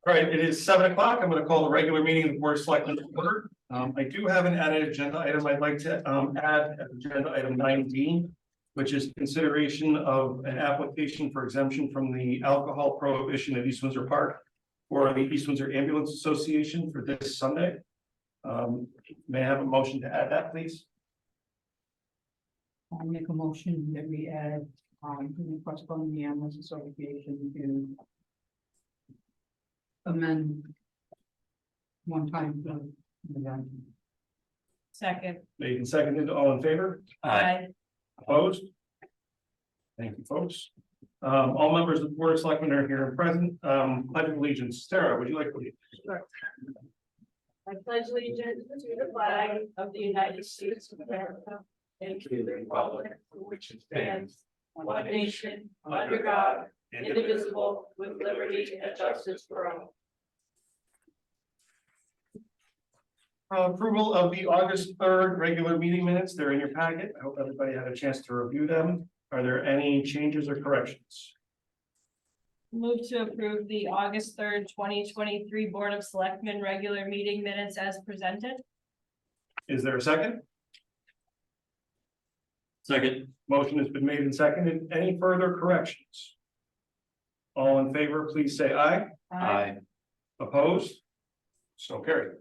All right, it is 7 o'clock. I'm going to call the regular meeting of the Board of Selectmen to order. I do have an added agenda item I'd like to add, agenda item 19, which is consideration of an application for exemption from the alcohol prohibition at East Windsor Park for the East Windsor Ambulance Association for this Sunday. May I have a motion to add that, please? I'll make a motion that we add, the request from the Ambulance Association to amend one time the event. Second. Made and seconded, all in favor? Aye. Opposed? Thank you, folks. All members of the Board of Selectmen are here and present. Pledge of allegiance. Sarah, would you like to lead? Sure. I pledge allegiance to the flag of the United States of America and to the republic for which it stands, one nation, under God, indivisible, with liberty and justice for all. Approval of the August 3rd regular meeting minutes. They're in your packet. I hope everybody had a chance to review them. Are there any changes or corrections? Move to approve the August 3rd, 2023 Board of Selectmen regular meeting minutes as presented. Is there a second? Second. Motion has been made and seconded. Any further corrections? All in favor, please say aye. Aye. Opposed? So carried.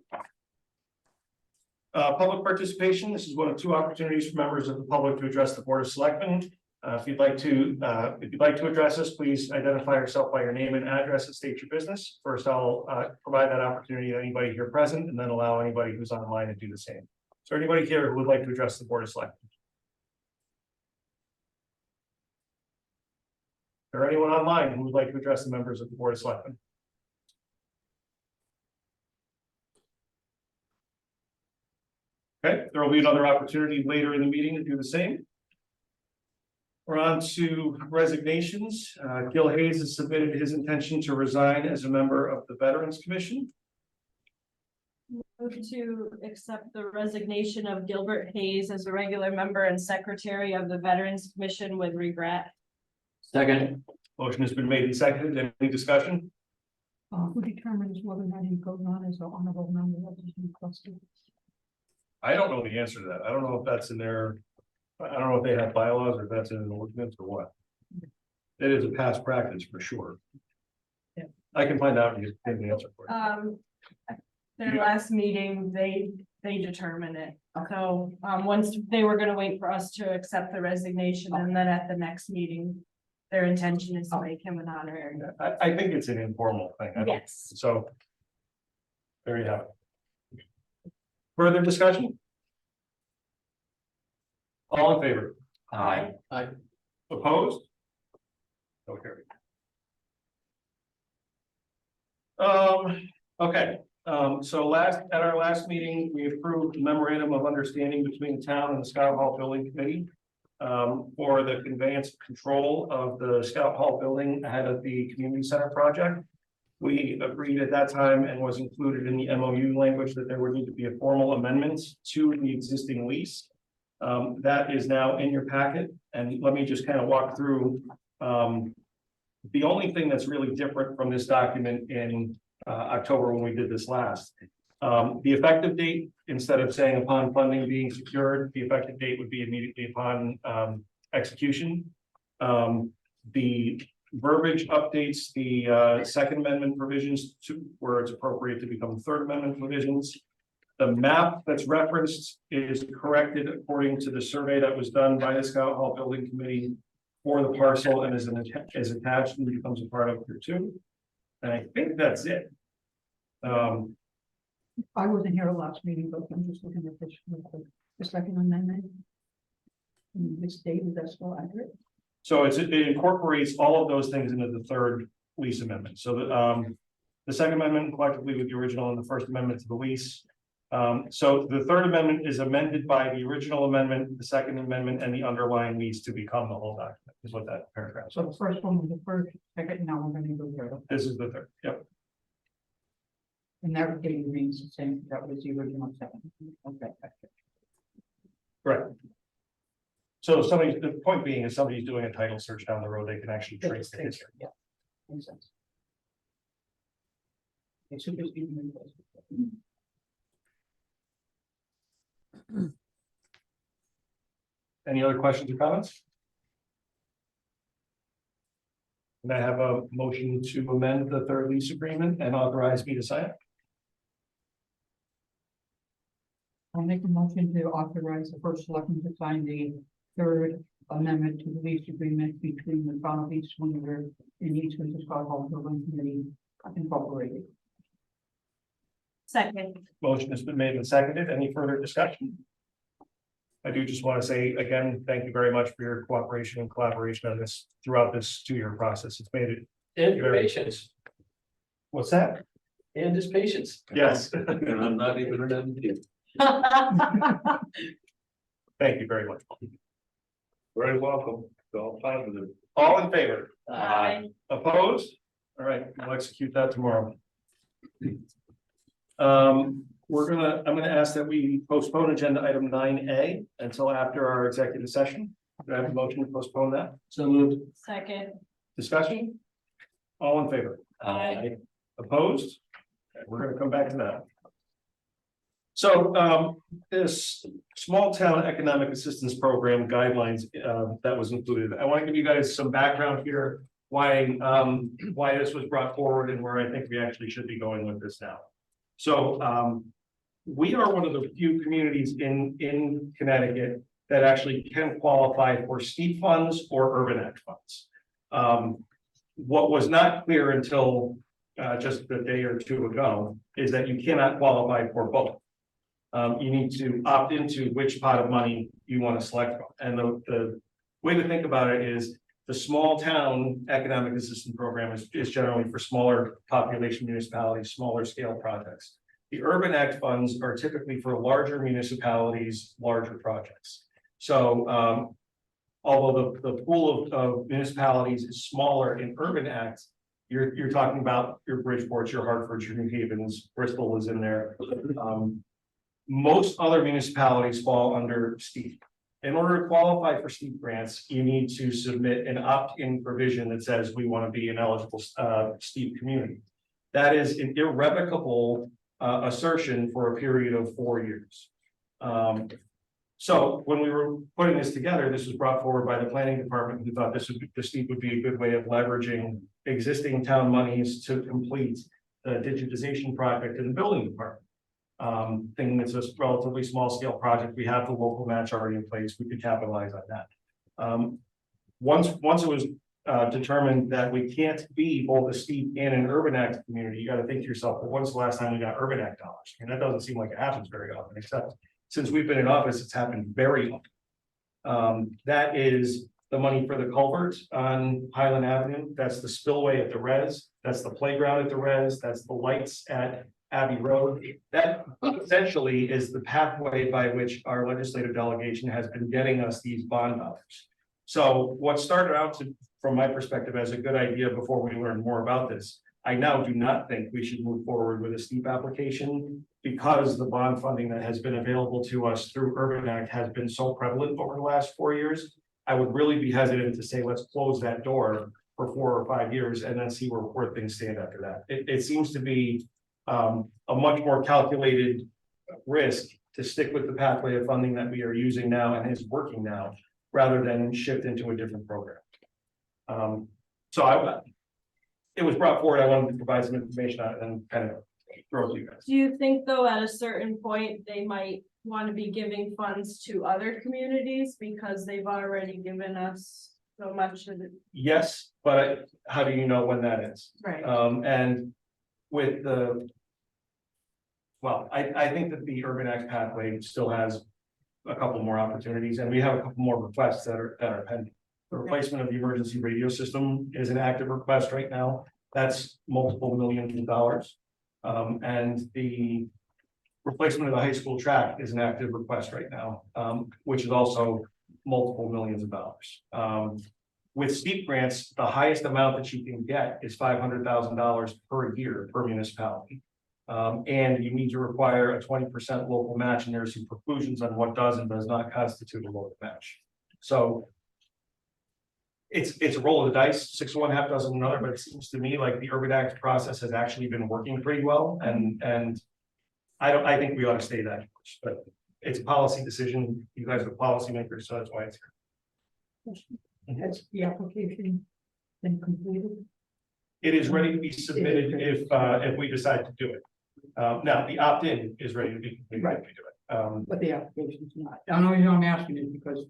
Public participation. This is one of two opportunities for members of the public to address the Board of Selectmen. If you'd like to address us, please identify yourself by your name and address and state your business. First, I'll provide that opportunity to anybody here present, and then allow anybody who's online to do the same. Is there anybody here who would like to address the Board of Selectmen? Is there anyone online who would like to address the members of the Board of Selectmen? Okay, there will be another opportunity later in the meeting to do the same. We're on to resignations. Gil Hayes has submitted his intention to resign as a member of the Veterans Commission. Move to accept the resignation of Gilbert Hayes as a regular member and secretary of the Veterans Commission with regret. Second. Motion has been made and seconded. Any discussion? Who determines whether or not he goes on as an honorable member of the cluster? I don't know the answer to that. I don't know if that's in their, I don't know if they have bylaws or if that's in an ordinance or what. It is a past practice for sure. Yeah. I can find out and get the answer for you. Their last meeting, they determined it. So, once they were gonna wait for us to accept the resignation, and then at the next meeting, their intention is to make him an honorary. I think it's an informal thing. I don't- Yes. So. There you have it. Further discussion? All in favor? Aye. Opposed? So carried. Okay, so at our last meeting, we approved the memorandum of understanding between the town and the Scout Hall Building Committee. For the conveyance of control of the Scout Hall building ahead of the community center project. We agreed at that time and was included in the MOU language that there would need to be a formal amendments to the existing lease. That is now in your packet, and let me just kind of walk through. The only thing that's really different from this document in October when we did this last. The effective date, instead of saying upon funding being secured, the effective date would be immediately upon execution. The verbiage updates the Second Amendment provisions to where it's appropriate to become Third Amendment provisions. The map that's referenced is corrected according to the survey that was done by the Scout Hall Building Committee for the parcel and is attached and becomes a part of here too. And I think that's it. I wasn't here last meeting, but I'm just looking at this real quick. The Second Amendment. And this date, is that still accurate? So it incorporates all of those things into the third lease amendment. So the Second Amendment collectively with the original and the First Amendment to the lease. So the Third Amendment is amended by the original amendment, the Second Amendment, and the underlying lease to become the whole document, is what that paragraph So says. the first one was the first, second, now we're gonna go there. This is the third, yep. And that date remains the same, that was the original second. Okay. Right. So the point being is somebody's doing a title search down the road, they can actually trace the history. Yeah. Makes sense. It should just be. Any other questions or comments? Can I have a motion to amend the third lease agreement and authorize me to sign it? I'll make a motion to authorize the first selectman to sign the third amendment to the lease agreement between the Town of East Windsor and East Windsor Scott Hall Building Committee Incorporated. Second. Motion has been made and seconded. Any further discussion? I do just want to say again, thank you very much for your cooperation and collaboration on this throughout this 2-year process. It's made it. And your patience, What's that? and his patience. Yes. And I'm not even done with you. Thank you very much. Very welcome. It's all positive. All in favor? Aye. Opposed? All right, we'll execute that tomorrow. I'm gonna ask that we postpone agenda item 9A until after our executive session. Do I have a motion to postpone that? So moved. Second. Discussion? All in favor? Aye. Opposed? Okay, we're gonna come back to that. So, this small town economic assistance program guidelines, that was included. I want to give you guys some background here, why this was brought forward and where I think we actually should be going with this now. So, we are one of the few communities in Connecticut that actually can qualify for STEEP funds or Urban Act funds. What was not clear until just a day or two ago is that you cannot qualify for both. You need to opt into which pot of money you want to select from. And the way to think about it is the small town economic assistance program is generally for smaller population municipalities, smaller scale projects. The Urban Act funds are typically for larger municipalities, larger projects. So although the pool of municipalities is smaller in Urban Act, you're talking about your Bridgeports, your Hartfords, your New Havens, Bristol is in there. Most other municipalities fall under STEEP. In order to qualify for STEEP grants, you need to submit an opt-in provision that says we want to be an eligible STEEP community. That is an irrevocable assertion for a period of 4 years. So when we were putting this together, this was brought forward by the planning department who thought the STEEP would be a good way of leveraging existing town monies to complete the digitization project in the building department. Thinking it's a relatively small scale project, we have the local match already in place, we could capitalize on that. Once it was determined that we can't be both a STEEP and an Urban Act community, you got to think to yourself, well, when's the last time we got Urban Act dollars? And that doesn't seem like it happens very often, except since we've been in office, it's happened very often. That is the money for the culvert on Highland Avenue, that's the spillway at the res, that's the playground at the res, that's the lights at Abbey Road. That essentially is the pathway by which our legislative delegation has been getting us these bond dollars. So what started out from my perspective as a good idea before we learned more about this, I now do not think we should move forward with a STEEP application because the bond funding that has been available to us through Urban Act has been so prevalent over the last 4 years. I would really be hesitant to say, let's close that door for 4 or 5 years and then see where things stand after that. It seems to be a much more calculated risk to stick with the pathway of funding that we are using now and is working now, rather than shift into a different program. It was brought forward. I wanted to provide some information on it and kind of throw it to you guys. Do you think though, at a certain point, they might want to be giving funds to other communities because they've already given us so much of it? Yes, but how do you know when that is? Right. And with I think that the Urban Act pathway still has a couple more opportunities, and we have a couple more requests that are pending. The replacement of the emergency radio system is an active request right now. That's multiple millions of dollars. And the replacement of the high school track is an active request right now, which is also multiple millions of dollars. With STEEP grants, the highest amount that you can get is $500,000 per year per municipality. And you need to require a 20% local match, and there are some some preclusions on what does and does not constitute a local match. So, it's a roll of the dice, 6 of one, half dozen of another, but it seems to me like the Urban Act process has actually been working pretty well, and I think we ought to stay that course, but it's a policy decision. You guys are policymakers, so that's why it's here. Has the application been completed? It is ready to be submitted if we decide to do it. Now, the opt-in is ready to be completed if we do it. But the application's not. I know I'm asking it because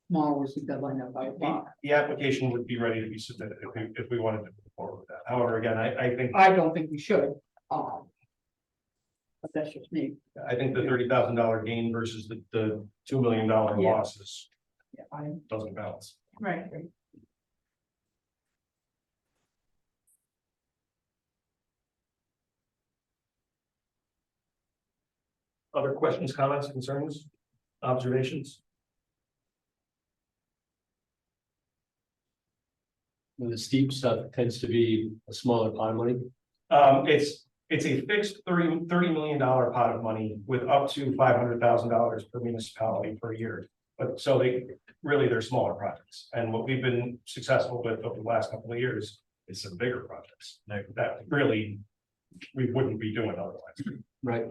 tomorrow was the deadline at 5 o'clock. The application would be ready to be submitted if we wanted to move forward with that. However, again, I think I don't think we should. But that's just me. the $30,000 gain versus the $2 million Yeah. losses Yeah, doesn't balance. Right. Other questions, comments, concerns, observations? The steep stuff tends to be a smaller pot of money. It's a fixed $30 million pot of money with up to $500,000 per municipality per year. But so they're smaller projects. And what we've been successful with over the last couple of years is some bigger projects that really we wouldn't be doing otherwise. Right.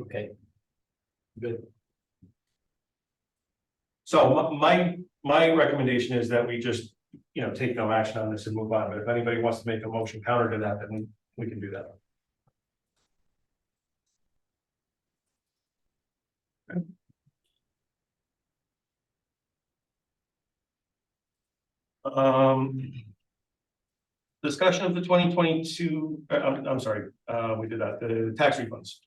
Okay. Good. So my recommendation is that we just, take no action on this and move on. But if anybody wants to make a motion counter to that, then we can do that. Discussion of the 2022, I'm sorry, we did that, the tax refunds.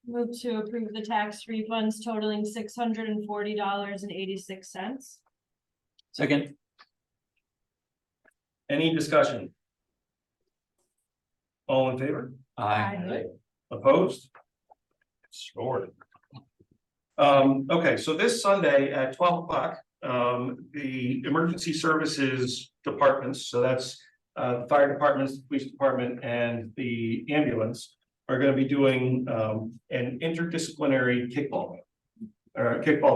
Move to approve the tax refunds totaling $640.86. Second. Any discussion? All in favor? Aye. Opposed? Scored. Okay, so this Sunday at 12 o'clock, the emergency services departments, so that's the fire departments, the police department, and the ambulance are going to be doing an interdisciplinary kickball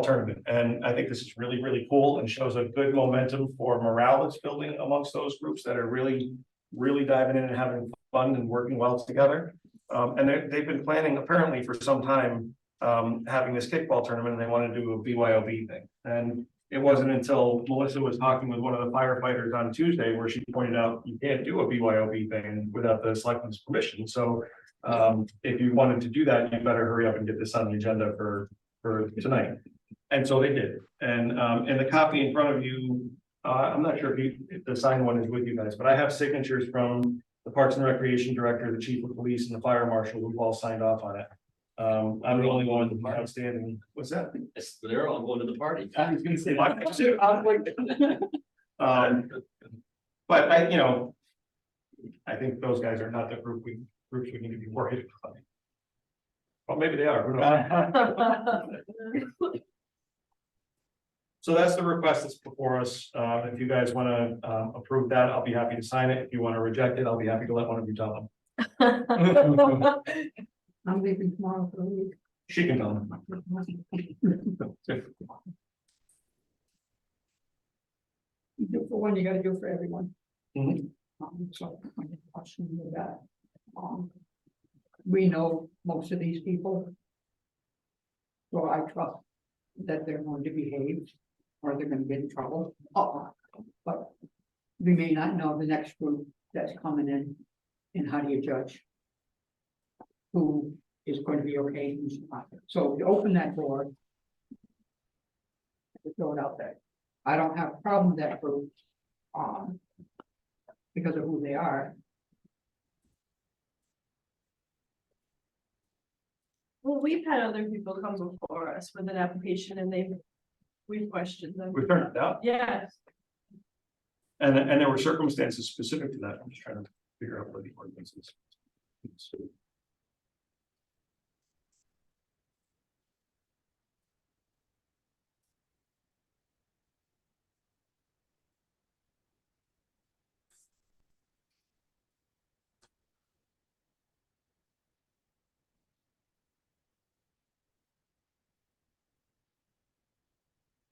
tournament. And I think this is really, really cool and shows a good momentum for morale that's building amongst those groups that are really, really diving in and having fun and working well together. And they've been planning apparently for some time having this kickball tournament, and they want to do a BYOB thing. And it wasn't until Melissa was talking with one of the firefighters on Tuesday where she pointed out you can't do a BYOB thing without the selectmen's permission. So if you wanted to do that, you better hurry up and get this on the agenda for tonight. And so they did. And in the copy in front of you, I'm not sure if the signed one is with you guys, but I have signatures from the Parks and Recreation Director, the Chief of Police, and the Fire Marshal who've all signed off on it. I'm the only one outstanding. What's that? Yes, they're all going to the party. I was gonna say, but I think those guys are not the groups we need to be worried about. Well, maybe they are. Who knows? So that's the request that's before us. If you guys want to approve that, I'll be happy to sign it. If you want to reject it, I'll be happy to let one of you tell them. I'm leaving tomorrow for the week. She can tell them. You do for one, you gotta do for everyone. Mhm. So I'm question with that. We know most of these people. So I trust that they're going to behave or they're gonna get in trouble. But we may not know the next group that's coming in, and how do you judge who is going to be okay and who's not? So you open that door, throw it out there. I don't have a problem with that group, because of who they are. Well, we've had other people come before us with an application and we've questioned them. We turned it out. Yes. And there were circumstances specific to that. I'm just trying to figure out what the ordinance is.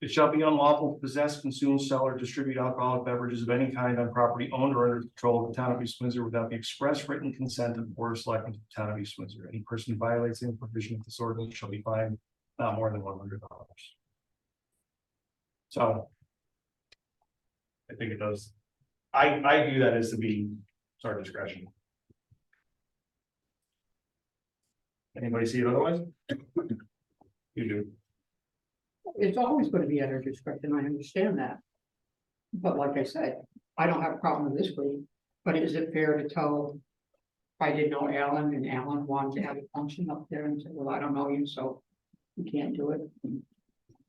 It shall be unlawful to possess, consume, sell, or distribute alcoholic beverages of any kind on property owned or under the control of the town of East Windsor without the express written consent of the Board of Selectmen of the town of East Windsor. Any person who violates any provision of this ordinance shall be fined not more than $100. So. I think it does. I view that as to be sort of discretion. Anybody see it otherwise? You do. It's always gonna be at our discretion, I understand that. But like I said, I don't have a problem with this week, but is it fair to tell? I didn't know Alan and Alan wanted to have a function up there and said, well, I don't know you, so you can't do it.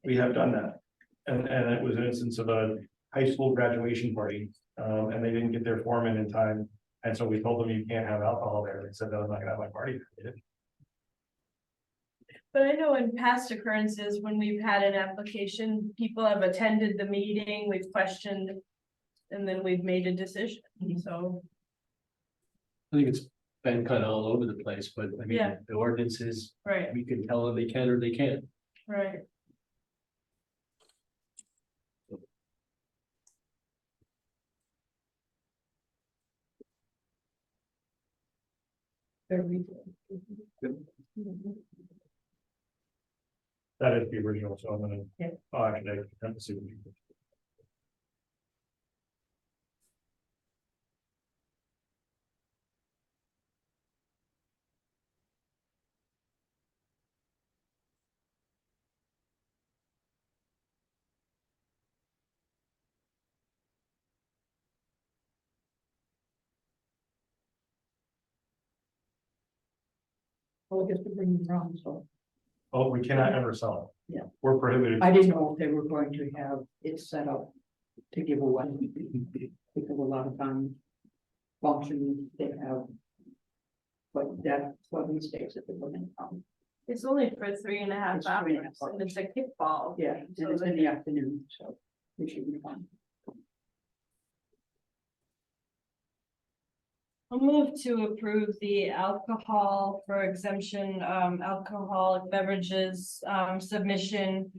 We have done that. And it was an instance of a high school graduation party, and they didn't get their form in time. And so we told them you can't have alcohol there. They said, no, I'm not gonna have my party. They did. But I know in past occurrences, when we've had an application, people have attended the meeting, we've questioned. And then we've made a decision, so. I think it's been kind of all over the place, but I mean, Yeah. the ordinances, Right, we can tell them they can or they can't. right. That is the original, so I'm gonna. Yeah. Oh, actually, I have to see what you. Well, I guess to bring them around, so Oh, we cannot ever sell it. Yeah. We're prohibited. I didn't know if they were going to have it set up to give away. Because a lot of times functions they have. But that's what these days that they're looking at. It's only for 3.5 It's hours, 3.5 and it's a kickball. Yeah, and So it's in the afternoon, so we should be fine. I'll move to approve the alcohol for exemption, alcoholic beverages, submission.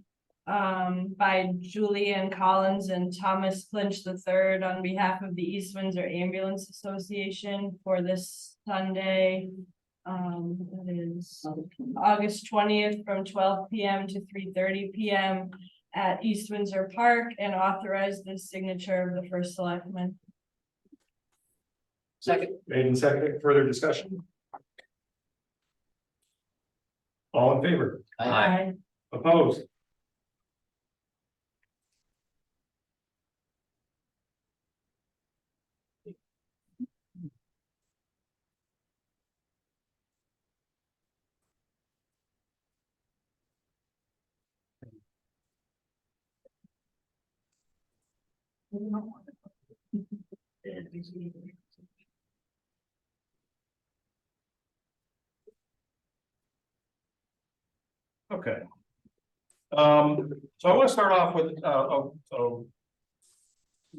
By Julianne Collins and Thomas Clinch III on behalf of the East Windsor Ambulance Association for this Sunday. That is August 20th from 12 p.m. to 3:30 p.m. at East Windsor Park, and authorize the signature of the first selectman. Second. Made and seconded, further discussion? All in favor? Aye. Opposed? Okay. So I want to start off with a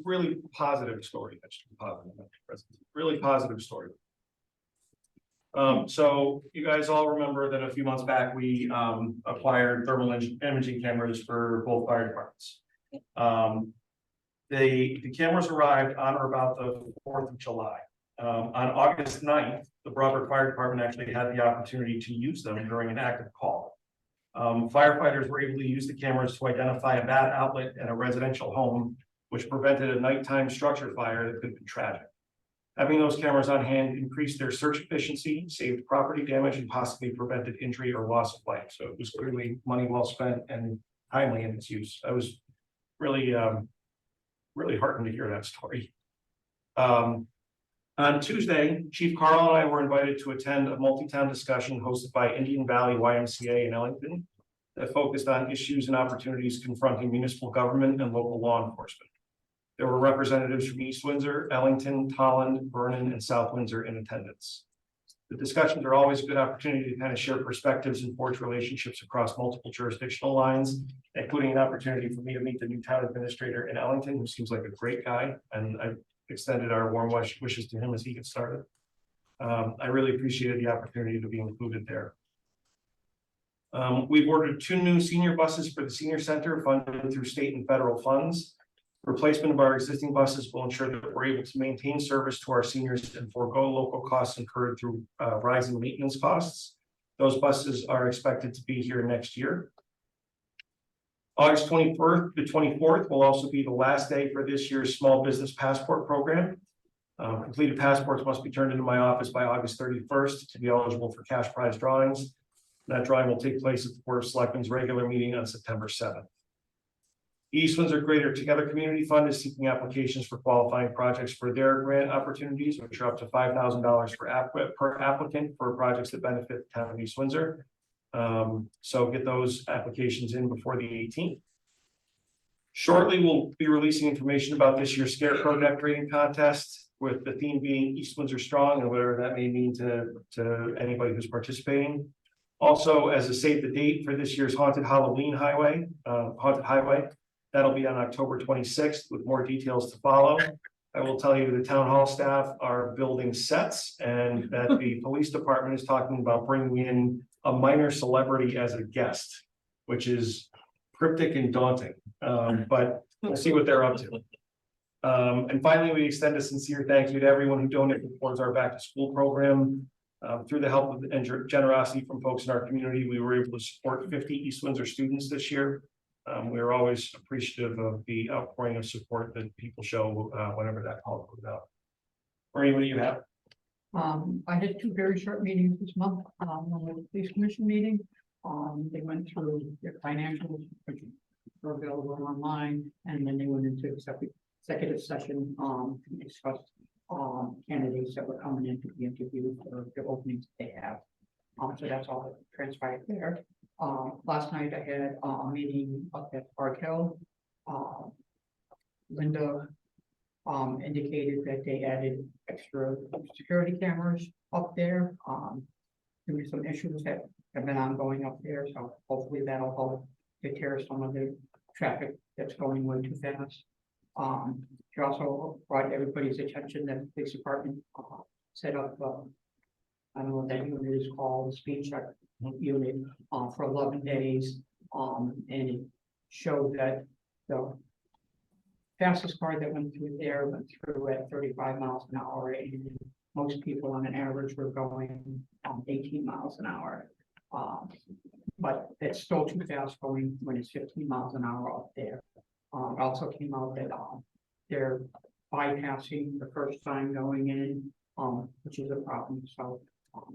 really positive story. That's positive, really positive story. So you guys all remember that a few months back, we acquired thermal imaging cameras for both fire departments. The cameras arrived on or about the 4th of July. On August 9th, the Broadway Fire Department actually had the opportunity to use them during an active call. Firefighters were able to use the cameras to identify a bad outlet in a residential home, which prevented a nighttime structure fire that could be tragic. Having those cameras on hand increased their search efficiency, saved property damage, and possibly prevented injury or loss of life. So it was clearly money well spent and timely in its use. I was really, really heartened to hear that story. On Tuesday, Chief Carl and I were invited to attend a multi-town discussion hosted by Indian Valley YMCA in Ellington that focused on issues and opportunities confronting municipal government and local law enforcement. There were representatives from East Windsor, Ellington, Tolland, Vernon, and South Windsor in attendance. The discussions are always a good opportunity to kind of share perspectives and forge relationships across multiple jurisdictional lines, including an opportunity for me to meet the new town administrator in Ellington, who seems like a great guy, and I've extended our warm wishes to him as he gets started. I really appreciated the opportunity to be included there. We've ordered 2 new senior buses for the senior center funded through state and federal funds. Replacement of our existing buses will ensure that we're able to maintain service to our seniors and forego local costs incurred through rising maintenance costs. Those buses are expected to be here next year. August 21st to 24th will also be the last day for this year's small business passport program. Completed passports must be turned into my office by August 31st to be eligible for cash prize drawings. That drawing will take place at the Board of Selectmen's regular meeting on September 7th. East Windsor Greater Together Community Fund is seeking applications for qualifying projects for their grant opportunities, which are up to $5,000 per applicant for projects that benefit the town of East Windsor. So get those applications in before the 18th. Shortly, we'll be releasing information about this year's Scarecrow decorating contest, with the theme being East Windsor Strong, and whatever that may mean to anybody who's participating. Also, as a save the date for this year's Haunted Highway, that'll be on October 26th with more details to follow. I will tell you the town hall staff are building sets and that the police department is talking about bringing in a minor celebrity as a guest, which is cryptic and daunting, but we'll see what they're up to. And finally, we extend a sincere thank you to everyone who donated towards our back to school program. Through the help and generosity from folks in our community, we were able to support 50 East Windsor students this year. We are always appreciative of the outpouring of support that people show whenever that call goes out. Maureen, what do you have? I had 2 very short meetings this month, one with the police commission meeting. They went through their financials, which were available online, and then they went into executive session, to discuss candidates that were coming in to be interviewed for the openings they have. So that's all that transpired there. Last night I had a meeting up at Park Hill. Linda indicated that they added extra security cameras up there. There were some issues that have been ongoing up there, so hopefully that'll help deter some of the traffic that's going way too fast. She also brought everybody's attention that the police department set up, I don't know what that unit is called, the speed check unit, for 11 days. And it showed that the fastest car that went through there went through at 35 miles an hour, and most people on an average were going 18 miles an hour. But it's still too fast going when it's 15 miles an hour up there. It also came out that they're bypassing the first time going in, which is a problem. So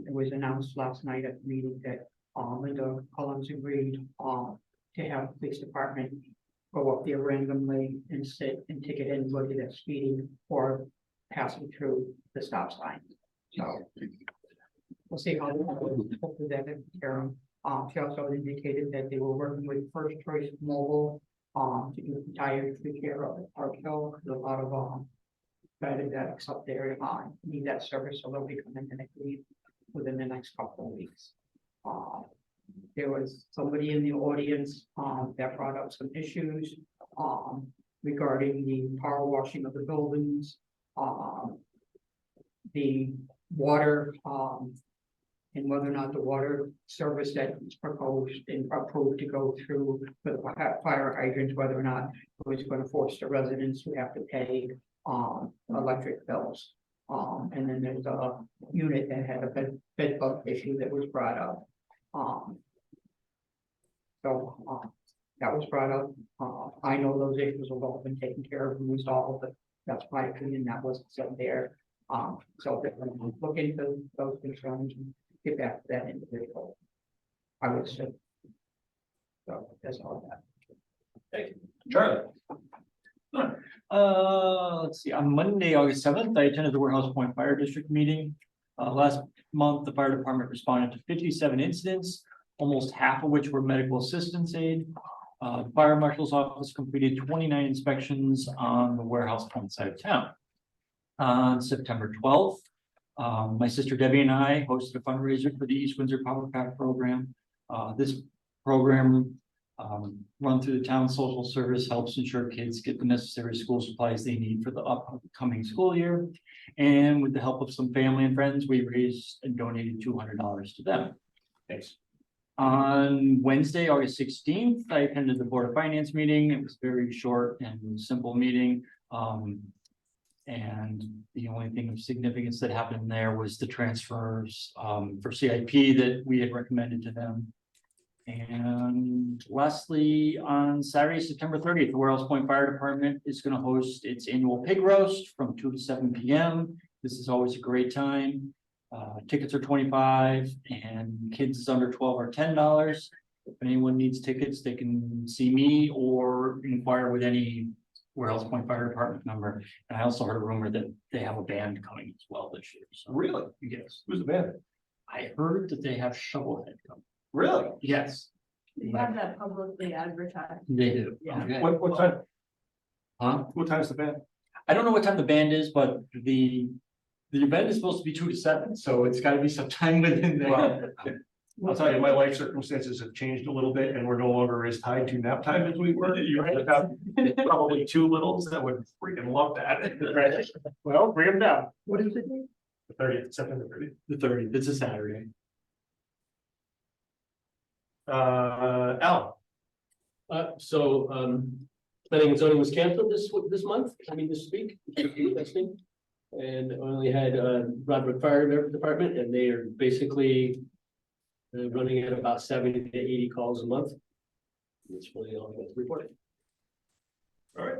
it was announced last night at the meeting that Linda Collins agreed to have the police department go up there randomly and sit and ticket anybody that's speeding or passing through the stop sign. So we'll see how hopefully that takes care of. She also indicated that they were working with First Choice Mobile to do entire tree care of Park Hill. There's a lot of guided decks up there need that service, so they'll be coming in, I believe, within the next couple of weeks. There was somebody in the audience that brought up some issues regarding the power washing of the buildings, the water, and whether or not the water service that is proposed and approved to go through for the fire hydrants, whether or not it was going to force the residents who have to pay electric bills. And then there's a unit that had a bed bug issue that was brought up. That was brought up. I know those issues have all been taken care of and resolved, but that's my opinion. That wasn't said there. So that when we look into those concerns and get back to that individual, I would say. So that's all that. Thank you. Charlie. Let's see, on Monday, August 7th, I attended the Warehouse Point Fire District meeting. Last month, the fire department responded to 57 incidents, almost half of which were medical assistance aid. The fire marshal's office completed 29 inspections on the Warehouse Point side of town. On September 12th, my sister Debbie and I hosted a fundraiser for the East Windsor Power Pack program. This program, run through the town social service, helps ensure kids get the necessary school supplies they need for the upcoming school year. And with the help of some family and friends, we raised and donated $200 to them. Thanks. On Wednesday, August 16th, I attended the Board of Finance meeting. It was a very short and simple meeting. And the only thing of significance that happened there was the transfers for CIP that we had recommended to them. And lastly, on Saturday, September 30th, the Weyerhaeuser Point Fire Department is going to host its annual pig roast from 2 to 7 p.m. This is always a great time. Tickets are $25 and kids under 12 are $10. If anyone needs tickets, they can see me or inquire with any Weyerhaeuser Point Fire Department member. And I also heard a rumor that they have a band coming as well this year. So, Really? yes, Who's the band? I heard that they have Shovelhead coming. Really? Yes, We have that publicly advertised. they do. Yeah. Okay. What time? Huh? What time is the band? I don't know what time the band is, but the event is supposed to be 2 to 7, so it's gotta be some time within there. Well, I'll tell you, my life circumstances have changed a little bit and we're no longer as tied to nap time as we were. You're right. I've got probably 2 littles that would freaking love that. Right. Well, bring them down. What is it? The 30th, September 30th. The 30th, it's a Saturday. Al, Planning and zoning was canceled this month, this week, testing. And only had Roderick Fire Department, and they are basically running at about 70 to 80 calls a month. That's really all I got to report. all right.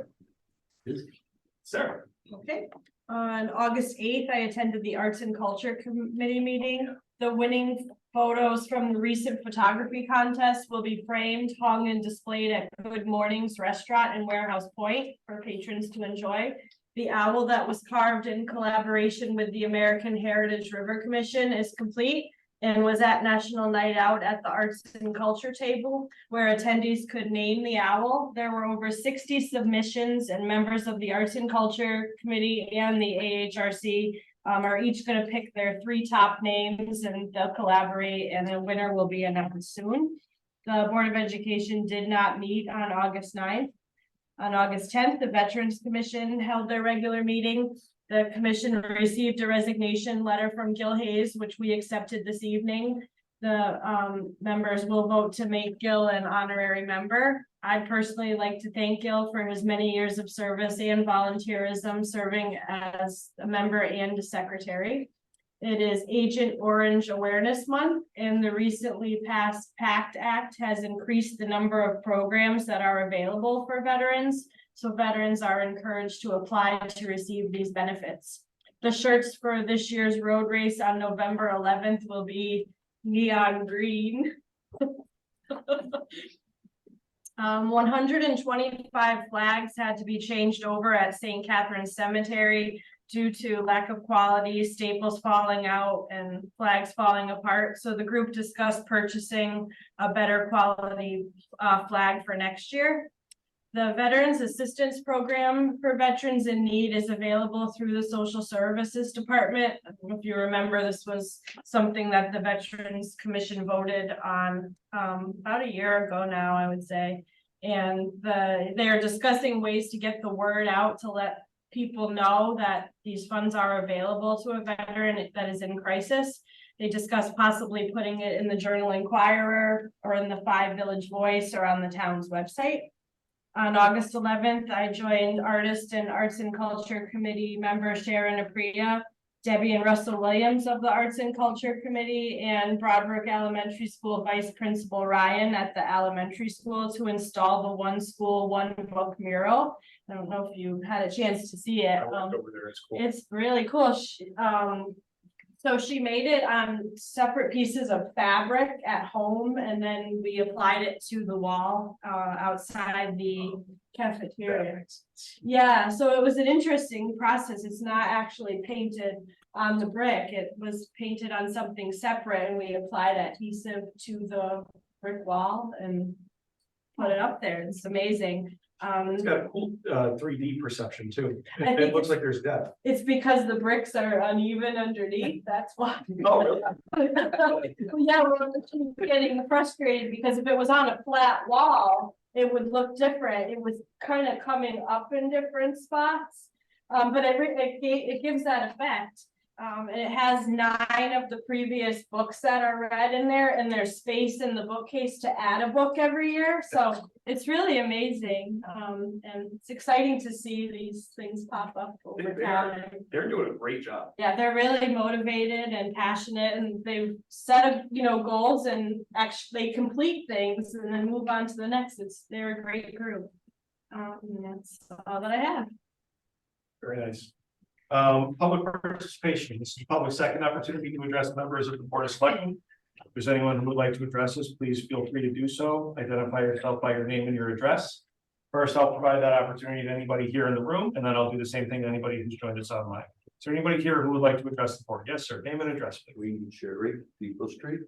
Sarah. Okay, on August 8th, I attended the Arts and Culture Committee meeting. The winning photos from the recent photography contest will be framed, hung, and displayed at Good Mornings Restaurant in Weyerhaeuser Point for patrons to enjoy. The owl that was carved in collaboration with the American Heritage River Commission is complete and was at National Night Out at the Arts and Culture table, where attendees could name the owl. There were over 60 submissions, and members of the Arts and Culture Committee and the AHRC are each going to pick their 3 top names, and they'll collaborate, and a winner will be announced soon. The Board of Education did not meet on August 9th. On August 10th, the Veterans Commission held their regular meeting. The commission received a resignation letter from Gil Hayes, which we accepted this evening. The members will vote to make Gil an honorary member. I'd personally like to thank Gil for his many years of service and volunteerism, serving as a member and a secretary. It is Agent Orange Awareness Month, and the recently passed PACT Act has increased the number of programs that are available for veterans. So veterans are encouraged to apply to receive these benefits. The shirts for this year's road race on November 11th will be neon green. 125 flags had to be changed over at St. Catherine's Cemetery due to lack of quality, staples falling out, and flags falling apart. So the group discussed purchasing a better quality flag for next year. The Veterans Assistance Program for veterans in need is available through the Social Services Department. I don't know if you remember, this was something that the Veterans Commission voted on about a year ago now, I would say. And they're discussing ways to get the word out to let people know that these funds are available to a veteran that is in crisis. They discussed possibly putting it in the Journal Inquirer or in the 5 Village Voice or on the town's website. On August 11th, I joined Artist and Arts and Culture Committee member Sharon Apria, Debbie and Russell Williams of the Arts and Culture Committee, and Broadbrook Elementary School Vice Principal Ryan at the elementary school to install the One School, One Book mural. I don't know if you had a chance to see it. I walked over there. It's cool. It's really cool. So she made it on separate pieces of fabric at home, and then we applied it to the wall outside the cafeteria. Yeah, so it was an interesting process. It's not actually painted on the brick. It was painted on something separate, and we applied adhesive to the brick wall and put it up there. It's amazing. It's got cool 3D perception too. I It think looks like there's depth. it's because the bricks are uneven underneath. That's why. Oh, really? Yeah, we're getting frustrated because if it was on a flat wall, it would look different. It was kind of coming up in different spots. But it gives that effect. And it has 9 of the previous books that are read in there, and there's space in the bookcase to add a book every year, so it's really amazing. And it's exciting to see these things pop up over town. They're doing a great job. Yeah, they're really motivated and passionate, and they've set, goals and actually complete things and then move on to the next. They're a great group. And that's all that I have. Very nice. Public participation, this is public second opportunity to address members of the Board of Selectmen. If there's anyone who would like to address us, please feel free to do so. Identify yourself by your name and your address. First, I'll provide that opportunity to anybody here in the room, and then I'll do the same thing to anybody who's joined us online. Is there anybody here who would like to address the board? Yes, sir. Name and address, please. Green Cherry, Depot Street.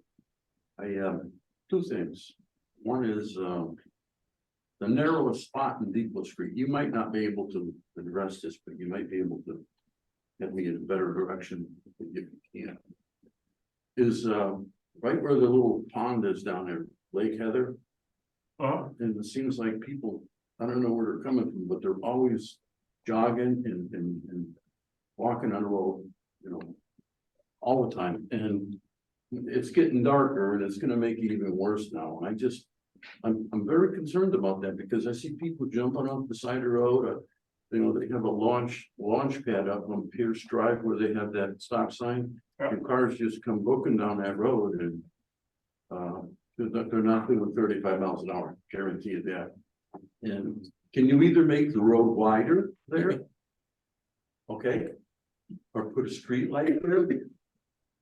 Two things. One is, the narrowest spot in Depot Street, you might not be able to address this, but you might be able to get me in a better direction if you can. Is, right where the little pond is down there, Lake Heather. And it seems like people, I don't know where they're coming from, but they're always jogging and walking on the road, all the time. And it's getting darker and it's gonna make it even worse now. And I'm very concerned about that because I see people jumping off the side of the road. They have a launch pad up on Pierce Drive where they have that stop sign. And cars just come booking down that road and they're not doing 35 miles an hour, guarantee you that. And can you either make the road wider there? Okay, or put a street light there? I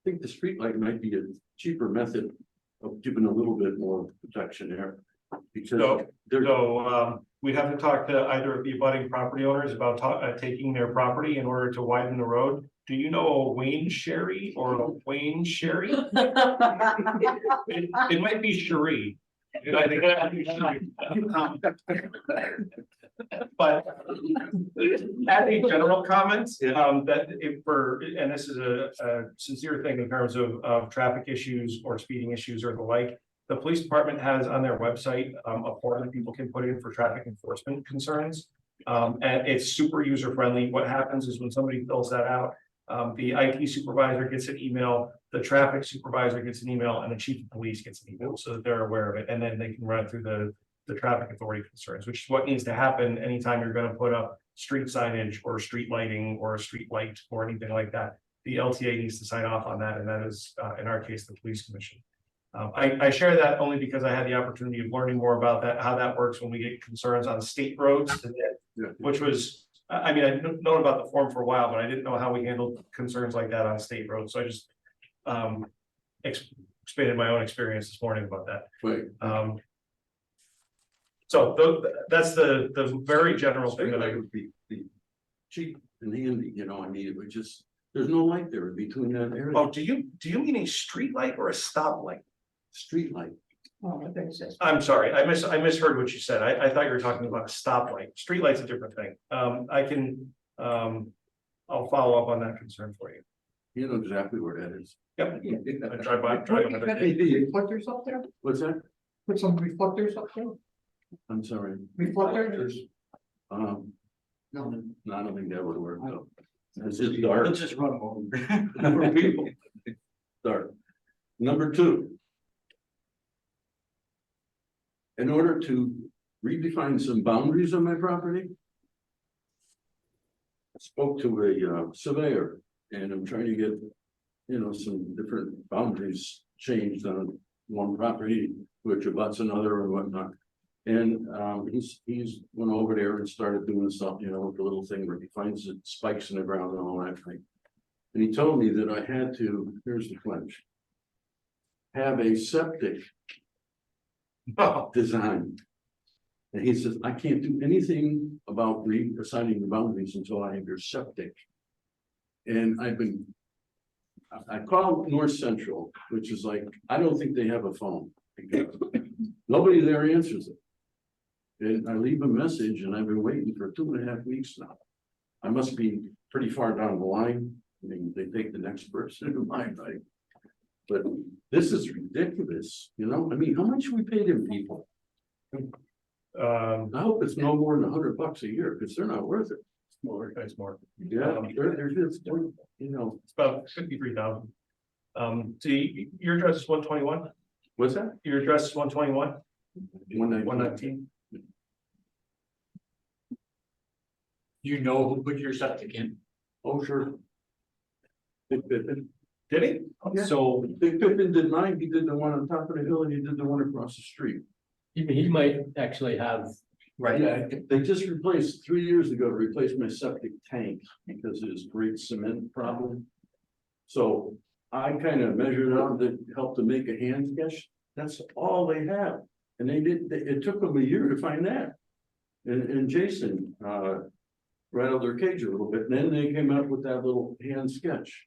think the street light might be a cheaper method of giving a little bit more protection there. Because we'd have to talk to either of the abutting property owners about taking their property in order to widen the road. Do you know a Wayne Sherry or a Wayne Sherry? It might be Cherie. I think but adding general comments, that and this is a sincere thing in terms of traffic issues or speeding issues or the like. The police department has on their website a form that people can put in for traffic enforcement concerns. And it's super user friendly. What happens is when somebody fills that out, the IT supervisor gets an email, the traffic supervisor gets an email, and the chief of police gets an email so that they're aware of it. And then they can run through the traffic authority concerns, which is what needs to happen anytime you're going to put up street signage or street lighting or a street light or anything like that. The LTA needs to sign off on that, and that is in our case the police commission. I share that only because I had the opportunity of learning more about that, how that works when we get concerns on state roads, which was, I mean, I've known about the form for a while, but I didn't know how we handled concerns like that on state roads. So I just expanded my own experience this morning about that. Right. So that's the very general thing that I would be cheap and handy, I mean, it would just, there's no light there between that area. Oh, do you mean a street light or a stoplight? Street light. Oh, I think it says. I'm sorry, I misheard what you said. I thought you were talking about a stoplight. Street light's a different thing. I'll follow up on that concern for you. You know exactly where that is. Yep. I drive by every day. The reflectors up there? What's that? Put some reflectors up there? I'm sorry. Reflectors? No, No. I don't think that would work though. It's just dark. Let's just run them over. Number people. Dark. Number two. In order to redefine some boundaries on my property. I spoke to a surveyor and I'm trying to get, some different boundaries changed on one property, which abuts another and whatnot. And he's went over there and started doing stuff, with the little thing where he finds the spikes in the ground and all that thing. And he told me that I had to, here's the clinch, have a septic design. And he says, I can't do anything about reassigning the boundaries until I have your septic. And I called North Central, which is like, I don't think they have a phone. Because nobody there answers it. And I leave a message and I've been waiting for 2.5 weeks now. I must be pretty far down the line. I mean, they take the next person in line, right? But this is ridiculous, I mean, how much we pay them people? I hope it's no more than $100 a year because they're not worth it. More, it's more. Yeah, they're just, you know, It's about 53,000. See, your address is 121, what's that? your address is 121, 119. 119. You know who put your septic in? Oh, sure. Big Pippin. Did he? Yeah. So Big Pippin did mine, he did the one on top of the hill, and he did the one across the street. He might actually have, right, Yeah, they just replaced, 3 years ago, replaced my septic tank because of this great cement problem. So I kind of measured out to help to make a hand sketch, that's all they have. And it took them a year to find that. And Jason, rattled their cage a little bit, and then they came up with that little hand sketch.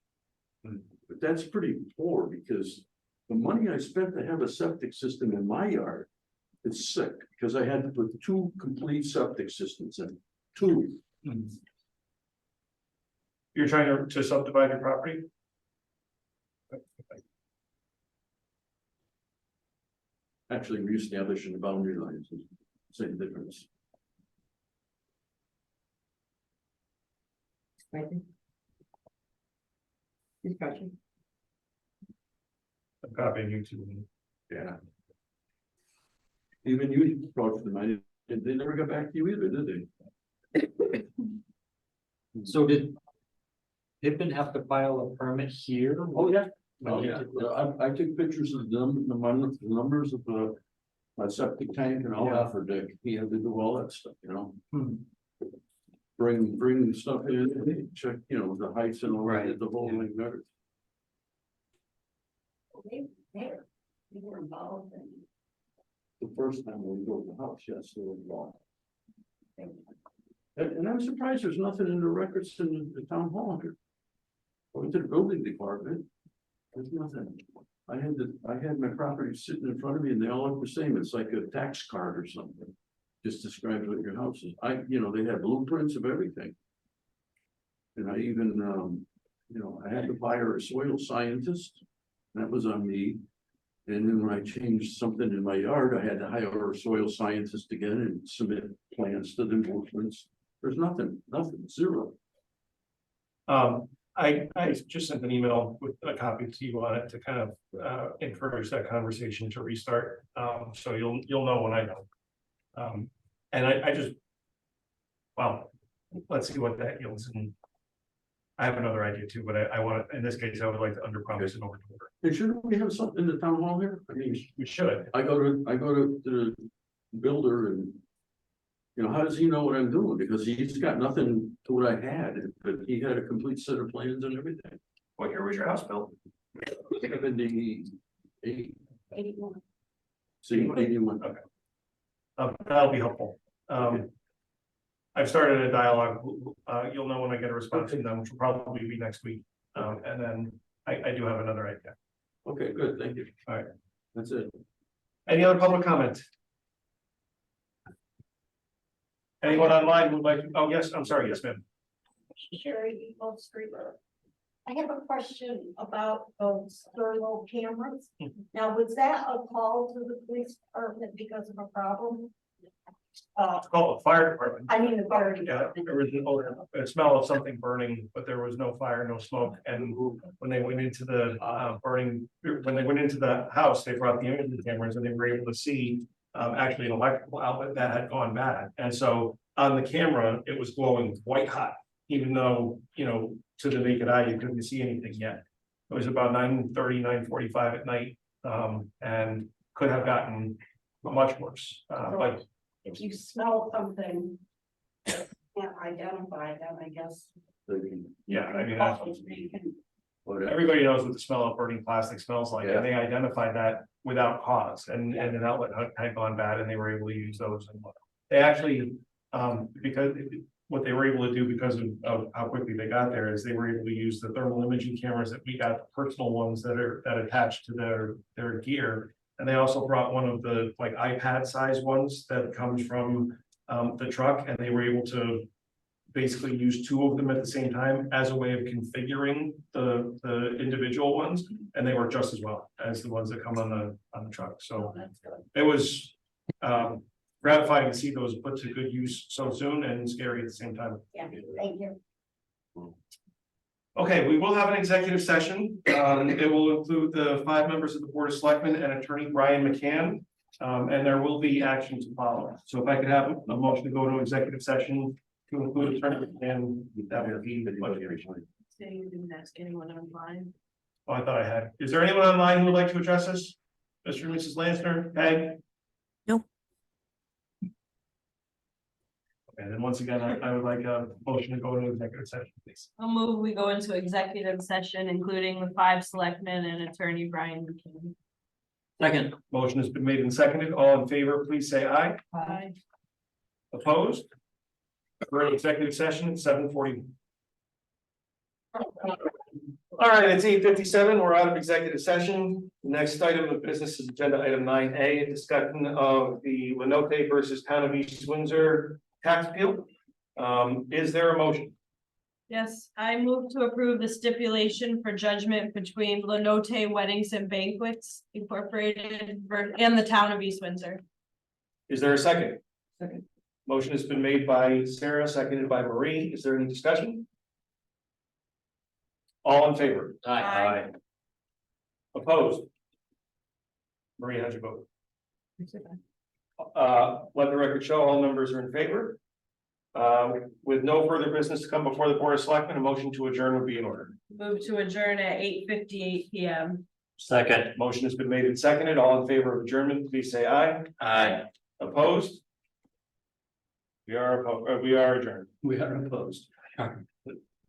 But that's pretty poor because the money I spent to have a septic system in my yard, it's sick because I had to put 2 complete septic systems in, 2. You're trying to subdivide your property? Actually reestablishing the boundary lines, is the same difference. Discussion. I'm copying you too. Yeah. Even you approached them, they never got back to you either, did they? so did Pippin have to file a permit here? Oh, yeah. Oh, yeah, I took pictures of them, the numbers of my septic tank and all that for Dick, he had to do all that stuff, you know? Hmm. Bring the stuff in, check, you know, the heights and all that, Right. the whole thing, better. We were involved in. The first time we built the house, yes, there was law. And I'm surprised there's nothing in the records in the town hall here. Went to the building department, there's nothing. I had my property sitting in front of me and they all look the same, it's like a tax card or something. Just describes what your house is, you know, they had blueprints of everything. And I even, you know, I had to hire a soil scientist, that was on me. And then when I changed something in my yard, I had to hire a soil scientist again and submit plans to the blueprints. There's nothing, zero. I just sent an email with a copy to you on it to kind of encourage that conversation to restart. So you'll know when I know. And I just, well, let's see what that yields. And I have another idea too, but I want to, in this case, I would like to under promise and over deliver. And shouldn't we have something in the town hall here? I mean, We should. I go to the builder and. You know, how does he know what I'm doing? Because he's got nothing to what I had, but he had a complete set of plans and everything. What year was your house built? 78. 81. See, 81. Okay. That'll be helpful. I've started a dialogue. You'll know when I get a response from them, which will probably be next week. And then I do have another idea. Okay, good, thank you. All right. That's it. Any other public comment? Anyone online would like, oh, yes, I'm sorry, yes, ma'am. Sherry, Eagle Street Road. I have a question about those thermal cameras. Now, was that a call to the police department because of a problem? Call the fire department. I mean, the fire Yeah, department. there was a smell of something burning, but there was no fire, no smoke. And when they went into the when they went into the house, they brought the imaging cameras and they were able to see actually an electrical outlet that had gone bad. And so on the camera, it was glowing white hot, even though, you know, to the naked eye, you couldn't see anything yet. It was about 9:30, 9:45 at night, and could have gotten much worse. But If you smell something, can't identify them, I guess. yeah, I mean, that's You can- everybody knows what the smell of burning plastic smells like, Yeah. and they identified that without cause, and an outlet had gone bad, and they were able to use those. And they actually, because what they were able to do because of how quickly they got there is they were able to use the thermal imaging cameras that we got, the personal ones that attached to their gear. And they also brought one of the like iPad size ones that comes from the truck, and they were able to basically use 2 of them at the same time as a way of configuring the individual ones, and they work just as well as the ones that come on the truck. So That's good. it was gratifying to see those put to good use so soon and scary at the same time. Yeah, thank you. Okay, we will have an executive session. It will include the 5 members of the Board of Selectmen and Attorney Brian McCann. And there will be action to follow. So if I could have a motion to go into executive session to include Attorney McCann, that would be the budget. So you didn't ask anyone online? Oh, I thought I had. Is there anyone online who would like to address us? Mr. and Mrs. Lansner, Peg? No. And then once again, I would like a motion to go into executive session, please. I'll move, we go into executive session, including the 5 selectmen and attorney Brian McKinney. Second. Motion has been made and seconded. All in favor, please say aye. Aye. Opposed? We're in executive session at 7:40. All right, it's 8:57. We're out of executive session. The next item of business is agenda item 9A, a discussion of the Lenote versus Town of East Windsor tax appeal. Is there a motion? Yes, I move to approve the stipulation for judgment between Lenote Weddings and Banquets Incorporated and the town of East Windsor. Is there a second? Second. Motion has been made by Sarah, seconded by Marie. Is there any discussion? All in favor? Aye. Opposed? Marie, how'd you vote? Let the record show all members are in favor. With no further business to come before the Board of Selectmen, a motion to adjourn would be in order. Move to adjourn at 8:58 PM. Second. Motion has been made and seconded. All in favor of adjournment, please say aye. Aye. Opposed? We are adjourned. We are opposed.